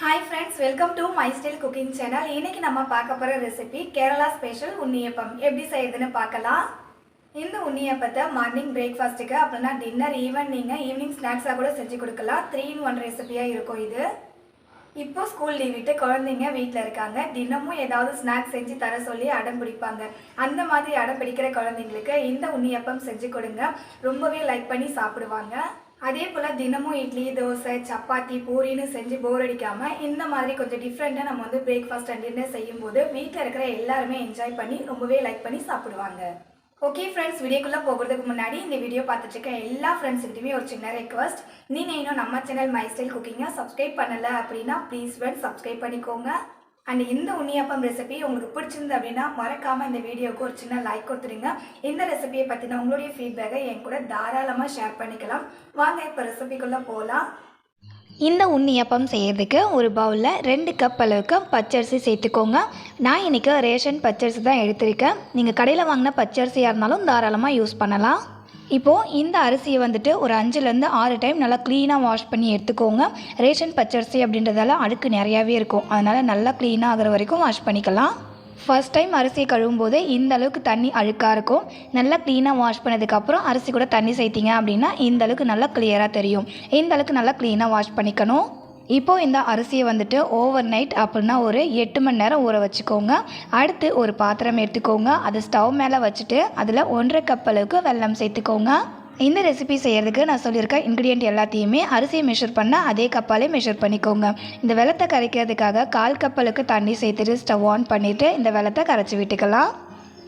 Hi friends, welcome to my style cooking channel. இன்னைக்கு நம்ம பார்க்க போகிற ரெசிபி கேரளா ஸ்பெஷல் உண்ணியப்பம் எப்படி செய்யுதுன்னு பார்க்கலாம். இந்த உண்ணியப்பத்தை மார்னிங் பிரேக்ஃபாஸ்ட்டுக்கு அப்படின்னா டின்னர் ஈவினிங் ஸ்நாக்ஸாக கூட செஞ்சு கொடுக்கலாம். 3-in-1 ரெசிபியாக இருக்கும் இது. இப்போ ஸ்கூல் லீவ் விட்டு குழந்தைங்க வீட்டில் இருக்காங்க. தினமும் ஏதாவது ஸ்நாக்ஸ் செஞ்சு தர சொல்லி அடம் பிடிப்பாங்க. அந்த மாதிரி அடம் பிடிக்கிற குழந்தைங்களுக்கு இந்த உண்ணியப்பம் செஞ்சு கொடுங்க, ரொம்பவே லைக் பண்ணி சாப்பிடுவாங்க. அதே போல் தினமும் இட்லி, தோசை, சப்பாத்தி, பூரின்னு செஞ்சு போர் அடிக்காமல் இந்த மாதிரி கொஞ்சம் டிஃப்ரெண்ட்டாக நம்ம பிரேக்ஃபாஸ்ட் அண்ட் டின்னர் செய்யும்போது வீட்டில் இருக்கிற எல்லாருமே என்ஜாய் பண்ணி ரொம்பவே லைக் பண்ணி சாப்பிடுவாங்க. ஓகே ஃப்ரெண்ட்ஸ், வீடியோக்குள்ளே போகிறதுக்கு முன்னாடி இந்த வீடியோ பார்த்துட்டு இருக்க எல்லா ஃப்ரெண்ட்ஸுக்கிட்டையுமே ஒரு சின்ன ரெக்வஸ்ட். நீங்கள் இன்னும் நம்ம சேனல் மை ஸ்டைல் குக்கிங்கை சப்ஸ்கிரைப் பண்ணலை அப்படின்னா ப்ளீஸ் ஃப்ரெண்ட்ஸ் சப்ஸ்கிரைப் பண்ணிக்கோங்க. அண்ட் இந்த உண்ணியப்பம் ரெசிபி உங்களுக்கு பிடிச்சிருந்து அப்படின்னா மறக்காமல் இந்த வீடியோவுக்கு ஒரு சின்ன லைக் கொடுத்துருங்க. இந்த ரெசிபியை பற்றின உங்களுடைய ஃபீட்பேக்கை என் கூட தாராளமாக ஷேர் பண்ணிக்கலாம். வாங்க இப்போ ரெசிபிக்குள்ளே போகலாம். இந்த உண்ணியப்பம் செய்கிறதுக்கு ஒரு பவுலில் 2 கப் அளவுக்கு பச்சரிசி சேர்த்துக்கோங்க. நான் இன்றைக்கி ரேஷன் பச்சரிசி தான் எடுத்திருக்கேன். நீங்கள் கடையில் வாங்கின பச்சரிசியாக இருந்தாலும் தாராளமாக யூஸ் பண்ணலாம். இப்போது இந்த அரிசியை ஒரு 5-6 டைம் நல்லா க்ளீனாக வாஷ் பண்ணி எடுத்துக்கோங்க. ரேஷன் பச்சரிசி அப்படின்றதால அழுக்கு நிறையாவே இருக்கும், அதனால் நல்லா க்ளீனாக ஆகிற வரைக்கும் வாஷ் பண்ணிக்கலாம். ஃபர்ஸ்ட் டைம் அரிசியை கழுவும் போது இந்த அளவுக்கு தண்ணி அழுக்காக இருக்கும். நல்லா க்ளீனாக வாஷ் பண்ணதுக்கப்புறம் அரிசி கூட தண்ணி சேர்த்திங்க அப்படின்னா இந்த அளவுக்கு நல்லா கிளியராக தெரியும். இந்த அளவுக்கு நல்லா க்ளீனாக வாஷ் பண்ணிக்கணும். இப்போது இந்த அரிசியை ஓவர் நைட் அப்படின்னா ஒரு 8 மணி நேரம் ஊற வச்சுக்கோங்க. அடுத்து ஒரு பாத்திரம் எடுத்துக்கோங்க. அது ஸ்டவ் மேலே வச்சுட்டு அதில் 1.5 கப் அளவுக்கு வெல்லம் சேர்த்துக்கோங்க. இந்த ரெசிபி செய்கிறதுக்கு நான் சொல்லியிருக்க இன்க்ரீடியன்ட் எல்லாத்தையுமே அரிசியை மெஷர் பண்ண அதே கப்பாலே மெஷர் பண்ணிக்கோங்க. இந்த வெல்லத்தை கரைக்கிறதுக்காக 1/4 கப் அளவுக்கு தண்ணி சேர்த்துட்டு ஸ்டவ் ஆன் பண்ணிவிட்டு இந்த வெல்லத்தை கரைச்சி விட்டுக்கலாம்.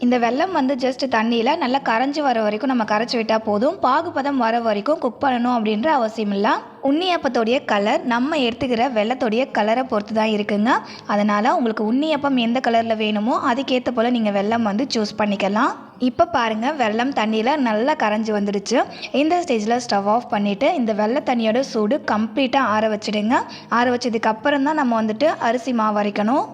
இந்த வெல்லம் ஜஸ்ட் தண்ணியில் நல்லா கரைஞ்சி வர வரைக்கும் நம்ம கரைச்சி விட்டால் போதும். பாகுபதம் வர வரைக்கும் குக் பண்ணணும் அப்படின்ற அவசியம் இல்லை. உண்ணியப்பத்தோடைய கலர் நம்ம எடுத்துக்கிற வெல்லத்தோடைய கலரை பொறுத்து தான் இருக்குங்க. அதனால் உங்களுக்கு உண்ணியப்பம் எந்த கலரில் வேணுமோ அதுக்கேற்ற போல் நீங்கள் வெல்லம் சூஸ் பண்ணிக்கலாம். இப்போ பாருங்கள், வெல்லம் தண்ணியில் நல்லா கரைஞ்சி வந்துடுச்சு. இந்த ஸ்டேஜில் ஸ்டவ் ஆஃப் பண்ணிவிட்டு இந்த வெள்ளை தண்ணியோட சூடு கம்ப்ளீட்டாக ஆற வச்சுடுங்க. ஆற வச்சதுக்கப்புறம் தான் நம்ம அரிசி மாவு அரைக்கணும்.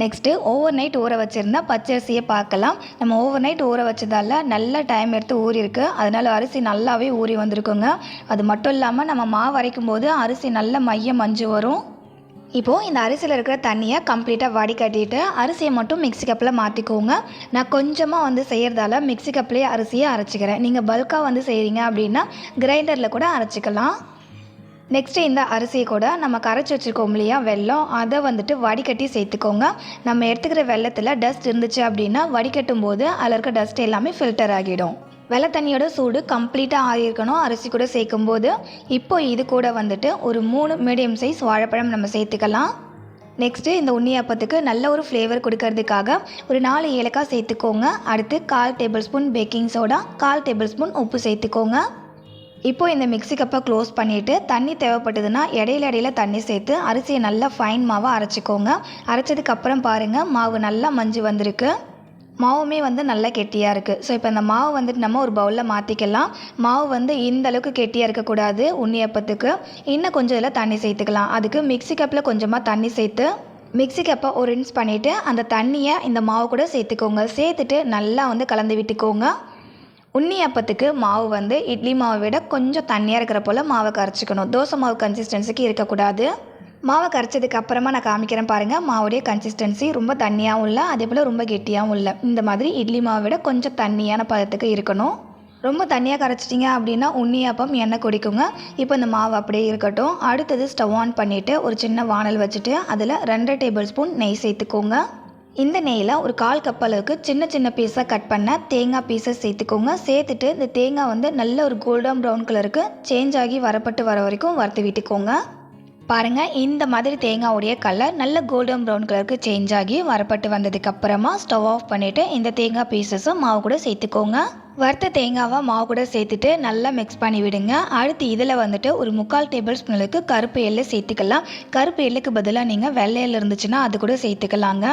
நெக்ஸ்ட்டு ஓவர் நைட் ஊற வச்சுருந்தா பச்சரிசியை பார்க்கலாம். நம்ம ஓவர் நைட் ஊற வச்சதால நல்ல டைம் எடுத்து ஊறிருக்கு, அதனால் அரிசி நல்லாவே ஊறி வந்திருக்குங்க. அது மட்டும் இல்லாமல் நம்ம மாவு அரைக்கும் போது அரிசி நல்ல மையம் மஞ்சு வரும். இப்போது இந்த அரிசியில் இருக்கிற தண்ணியை கம்ப்ளீட்டாக வடிகட்டிட்டு அரிசியை மட்டும் மிக்ஸி கப்பில் மாற்றிக்கோங்க. நான் கொஞ்சமாக செய்கிறதால மிக்ஸி கப்லேயே அரிசியை அரைச்சிக்கிறேன். நீங்கள் பல்காக செய்கிறீங்க அப்படின்னா கிரைண்டரில் கூட அரைச்சிக்கலாம். நெக்ஸ்ட்டு இந்த அரிசியை கூட நம்ம கரைச்சி வச்சுருக்கோம் இல்லையா வெல்லம், அதை வடிகட்டி சேர்த்துக்கோங்க. நம்ம எடுத்துக்கிற வெல்லத்தில் டஸ்ட் இருந்துச்சு அப்படின்னா வடிகட்டும் போது அதில் இருக்க டஸ்ட் எல்லாமே ஃபில்டர் ஆகிடும். வெள்ளை தண்ணியோட சூடு கம்ப்ளீட்டாக ஆகியிருக்கணும் அரிசி கூட சேர்க்கும் போது. இப்போ இது கூட ஒரு 3 மீடியம் சைஸ் வாழைப்பழம் நம்ம சேர்த்துக்கலாம். நெக்ஸ்ட்டு இந்த உண்ணியப்பத்துக்கு நல்ல ஒரு ஃப்ளேவர் கொடுக்கறதுக்காக ஒரு 4 ஏலக்காய் சேர்த்துக்கோங்க. அடுத்து 1/4 table spoon baking soda, 1/4 table spoon உப்பு சேர்த்துக்கோங்க. இப்போது இந்த மிக்ஸி கப்பை க்ளோஸ் பண்ணிவிட்டு தண்ணி தேவைப்பட்டதுன்னா இடையில தண்ணி சேர்த்து அரிசியை நல்லா ஃபைன் மாவாக அரைச்சிக்கோங்க. அரைச்சதுக்கப்புறம் பாருங்கள், மாவு நல்லா மஞ்சு வந்திருக்கு. மாவுமே நல்லா கெட்டியாக இருக்குது. ஸோ இப்போ இந்த மாவு நம்ம ஒரு பவுலில் மாற்றிக்கலாம். மாவு இந்த அளவுக்கு கெட்டியாக இருக்கக்கூடாது. உண்ணியப்பத்துக்கு இன்னும் கொஞ்சம் இதில் தண்ணி சேர்த்துக்கலாம். அதுக்கு மிக்ஸி கப்பில் கொஞ்சமாக தண்ணி சேர்த்து மிக்ஸி கப்பை ஒரு ரின்ஸ் பண்ணிவிட்டு அந்த தண்ணியை இந்த மாவு கூட சேர்த்துக்கோங்க. சேர்த்துட்டு நல்லா கலந்து விட்டுக்கோங்க. உண்ணியப்பத்துக்கு மாவு இட்லி மாவை விட கொஞ்சம் தண்ணியாக இருக்கிற போல் மாவை கரைச்சிக்கணும். தோசை மாவு கன்சிஸ்டன்சிக்கு இருக்கக்கூடாது. மாவை கரைச்சதுக்கு அப்புறமா நான் காமிக்கிறேன் பாருங்கள். மாவுடைய கன்சிஸ்டன்சி ரொம்ப தண்ணியாகவும் இல்லை, அதே போல் ரொம்ப கெட்டியாகவும் இல்லை. இந்த மாதிரி இட்லி மாவை விட கொஞ்சம் தண்ணியான பதத்துக்கு இருக்கணும். ரொம்ப தண்ணியாக கரைச்சிட்டிங்க அப்படின்னா உண்ணியப்பம் எண்ணெய் குடிக்குங்க. இப்போ இந்த மாவு அப்படியே இருக்கட்டும். அடுத்தது ஸ்டவ் ஆன் பண்ணிவிட்டு ஒரு சின்ன வானல் வச்சுட்டு அதில் 2 டேபிள் ஸ்பூன் நெய் சேர்த்துக்கோங்க. இந்த நெய்யில் ஒரு 1/4 கப் அளவுக்கு சின்ன பீஸாக கட் பண்ண தேங்காய் பீஸஸ் சேர்த்துக்கோங்க. சேர்த்துட்டு இந்த தேங்காய் நல்ல ஒரு கோல்டன் ப்ரௌன் கலருக்கு சேஞ்ச் ஆகி வரப்பட்டு வர வரைக்கும் வறுத்து விட்டுக்கோங்க. பாருங்கள், இந்த மாதிரி தேங்காவுடைய கலர் நல்ல கோல்டன் ப்ரௌன் கலருக்கு சேஞ்ச் ஆகி வரப்பட்டு வந்ததுக்கப்புறமா ஸ்டவ் ஆஃப் பண்ணிவிட்டு இந்த தேங்காய் பீசஸும் மாவு கூட சேர்த்துக்கோங்க. வறுத்த தேங்காவை மாவு கூட சேர்த்துட்டு நல்லா மிக்ஸ் பண்ணி விடுங்க. அடுத்து இதில் ஒரு 3/4 டேபிள் ஸ்பூன் அளவுக்கு கருப்பு எள்ளு சேர்த்துக்கலாம். கருப்பு எள்ளுக்கு பதிலாக நீங்கள் வெள்ளை எள்ளு இருந்துச்சுன்னா அது கூட சேர்த்துக்கலாங்க.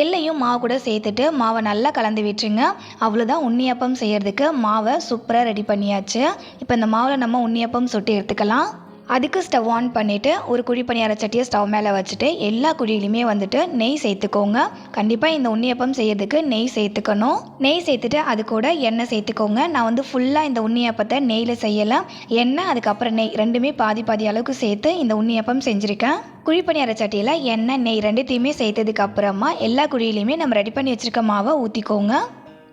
எல்லையும் மாவு கூட சேர்த்துட்டு மாவை நல்லா கலந்து விட்டுருங்க. அவ்வளோதான், உண்ணியப்பம் செய்கிறதுக்கு மாவை சூப்பராக ரெடி பண்ணியாச்சு. இப்போ இந்த மாவில் நம்ம உண்ணியப்பம் சுட்டு எடுத்துக்கலாம். அதுக்கு ஸ்டவ் ஆன் பண்ணிவிட்டு ஒரு குழி பணியார சட்டியை ஸ்டவ் மேலே வச்சுட்டு எல்லா குழியிலையுமே வந்துட்டு நெய் சேர்த்துக்கோங்க. கண்டிப்பாக இந்த உண்ணியப்பம் செய்யறதுக்கு நெய் சேர்த்துக்கணும். நெய் சேர்த்துட்டு அது கூட எண்ணெய் சேர்த்துக்கோங்க. நான் வந்து ஃபுல்லாக இந்த உண்ணியப்பத்தை நெய்யில் செய்யலை, எண்ணெய் அதுக்கப்புறம் நெய் ரெண்டுமே பாதி பாதி அளவுக்கு சேர்த்து இந்த உண்ணியப்பம் செஞ்சுருக்கேன். குழி பணியார சட்டியில் எண்ணெய் நெய் ரெண்டுத்தையுமே சேர்த்ததுக்கு அப்புறமா எல்லா குழியிலையுமே நம்ம ரெடி பண்ணி வச்சுருக்க மாவை ஊற்றிக்கோங்க.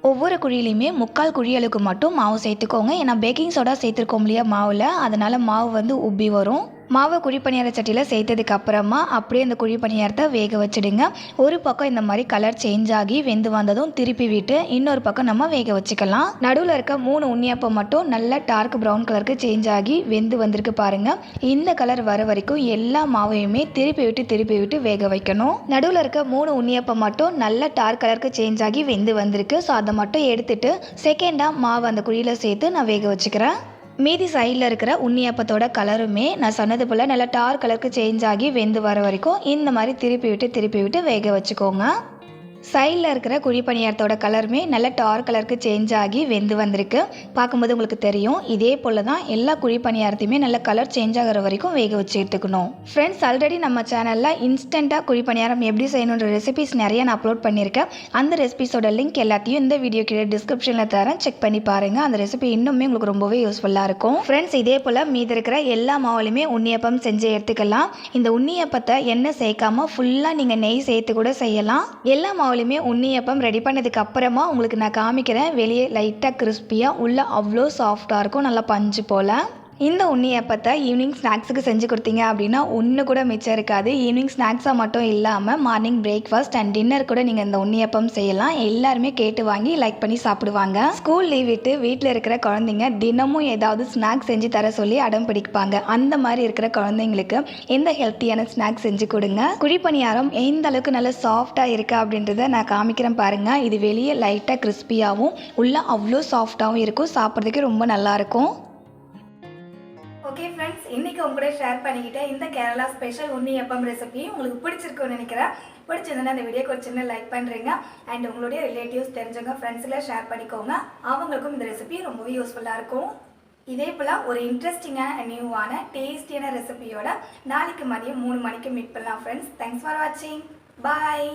ஒவ்வொரு குழியிலையுமே 3/4 குழி அளவுக்கு மட்டும் மாவு சேர்த்துக்கோங்க. ஏன்னா பேக்கிங் சோடா சேர்த்துருக்கோம் இல்லையா மாவில், அதனால் மாவு வந்து உப்பி வரும். மாவை குழி பணியார சட்டியில் சேர்த்ததுக்கு அப்புறமா அப்படியே அந்த குழி பணியாரத்தை வேக வச்சுடுங்க. ஒரு பக்கம் இந்த மாதிரி கலர் சேஞ்ச் ஆகி வெந்து வந்ததும் திருப்பி விட்டு இன்னொரு பக்கம் நம்ம வேக வச்சுக்கலாம். நடுவில் இருக்க 3 உண்ணியப்பம் மட்டும் நல்ல டார்க் ப்ரௌன் கலருக்கு சேஞ்ச் ஆகி வெந்து வந்திருக்கு பாருங்கள். இந்த கலர் வர வரைக்கும் எல்லா மாவையுமே திருப்பி விட்டு வேக வைக்கணும். நடுவில் இருக்க 3 உண்ணியப்பம் மட்டும் நல்ல டார்க் கலருக்கு சேஞ்ச் ஆகி வெந்து வந்திருக்கு. ஸோ அதை மட்டும் எடுத்துட்டு செகண்டாக மாவு அந்த குழியில் சேர்த்து நான் வேக வச்சுக்கிறேன். மீதி சைடில் இருக்கிற உண்ணியப்பத்தோட கலருமே நான் சொன்னது போல் நல்லா டார்க் கலருக்கு சேஞ்ச் ஆகி வெந்து வர வரைக்கும் இந்த மாதிரி திருப்பி விட்டு வேக வச்சுக்கோங்க. சைடில் இருக்கிற குழி பணியாரத்தோட கலருமே நல்ல டார்க் கலருக்கு சேஞ்ச் ஆகி வெந்து வந்திருக்கு. பார்க்கும்போது உங்களுக்கு தெரியும். இதே போல் தான் எல்லா குழி பணியாரத்தையுமே நல்ல கலர் சேஞ்ச் ஆகிற வரைக்கும் வேக வச்சு எடுத்துக்கணும். ஃப்ரெண்ட்ஸ், ஆல்ரெடி நம்ம சேனலில் இன்ஸ்டண்ட்டாக குழி பணியாரம் எப்படி செய்யணுன்ற ரெசிபிஸ் நிறைய நான் அப்லோட் பண்ணியிருக்கேன். அந்த ரெசிபிஸோட லிங்க் எல்லாத்தையும் இந்த வீடியோ கீழே டிஸ்கிரிப்ஷனில் தரேன், செக் பண்ணி பாருங்கள். அந்த ரெசிபி இன்னுமே உங்களுக்கு ரொம்பவே யூஸ்ஃபுல்லாக இருக்கும். ஃப்ரெண்ட்ஸ், இதே போல் மீதி இருக்கிற எல்லா மாவுலையுமே உண்ணியப்பம் செஞ்சு எடுத்துக்கலாம். இந்த உண்ணியப்பத்தை எண்ணெய் சேர்க்காமல் ஃபுல்லாக நீங்கள் நெய் சேர்த்து கூட செய்யலாம். எல்லா மாவுலையுமே உண்ணியப்பம் ரெடி பண்ணதுக்கு அப்புறமா உங்களுக்கு நான் காமிக்கிறேன். வெளியே லைட்டாக கிறிஸ்பியாக, உள்ள அவ்வளோ சாஃப்டாக இருக்கும், நல்லா பஞ்சு போல். இந்த உண்ணியப்பத்தை ஈவினிங் ஸ்நாக்ஸுக்கு செஞ்சு கொடுத்தீங்க அப்படின்னா ஒன்று கூட மிச்சம் இருக்காது. ஈவினிங் ஸ்நாக்ஸாக மட்டும் இல்லாமல் மார்னிங் பிரேக்ஃபாஸ்ட் அண்ட் டின்னர் கூட நீங்கள் இந்த உண்ணியப்பம் செய்யலாம். எல்லாருமே கேட்டு வாங்கி லைக் பண்ணி சாப்பிடுவாங்க. ஸ்கூல் லீவ் விட்டு வீட்டில் இருக்கிற குழந்தைங்க தினமும் ஏதாவது ஸ்நாக்ஸ் செஞ்சு தர சொல்லி அடம் பிடிப்பாங்க. அந்த மாதிரி இருக்கிற குழந்தைங்களுக்கு எந்த ஹெல்த்தியான ஸ்நாக்ஸ் செஞ்சு கொடுங்க. குழிப்பணியாரம் எந்த அளவுக்கு நல்லா சாஃப்டாக இருக்கா அப்படின்றத நான் காமிக்கிறேன் பாருங்கள். இது வெளியே லைட்டாக கிறிஸ்பியாகவும் உள்ள அவ்வளோ சாஃப்டாகவும் இருக்கும். சாப்பிட்றதுக்கு ரொம்ப நல்லாயிருக்கும். ஓகே ஃப்ரெண்ட்ஸ், இன்றைக்கி உங்க கூட ஷேர் பண்ணிக்கிட்டேன் இந்த கேரளா ஸ்பெஷல் உண்ணியப்பம் ரெசிபி உங்களுக்கு பிடிச்சிருக்குன்னு நினைக்கிறேன். பிடிச்சிருந்தா இந்த வீடியோக்கு ஒரு சின்ன லைக் பண்ணுறீங்க அண்ட் உங்களுடைய ரிலேட்டிவ்ஸ் தெரிஞ்சவங்க ஃப்ரெண்ட்ஸில் ஷேர் பண்ணிக்கோங்க. அவங்களுக்கும் இந்த ரெசிபி ரொம்பவே யூஸ்ஃபுல்லாக இருக்கும். இதே போல் ஒரு இன்ட்ரெஸ்டிங்கான நியூவான டேஸ்டியான ரெசிபியோட நாளைக்கு மதியம் 3 மணிக்கு மீட் பண்ணலாம் ஃப்ரெண்ட்ஸ். தேங்க்ஸ் ஃபார் வாட்சிங். பாய்.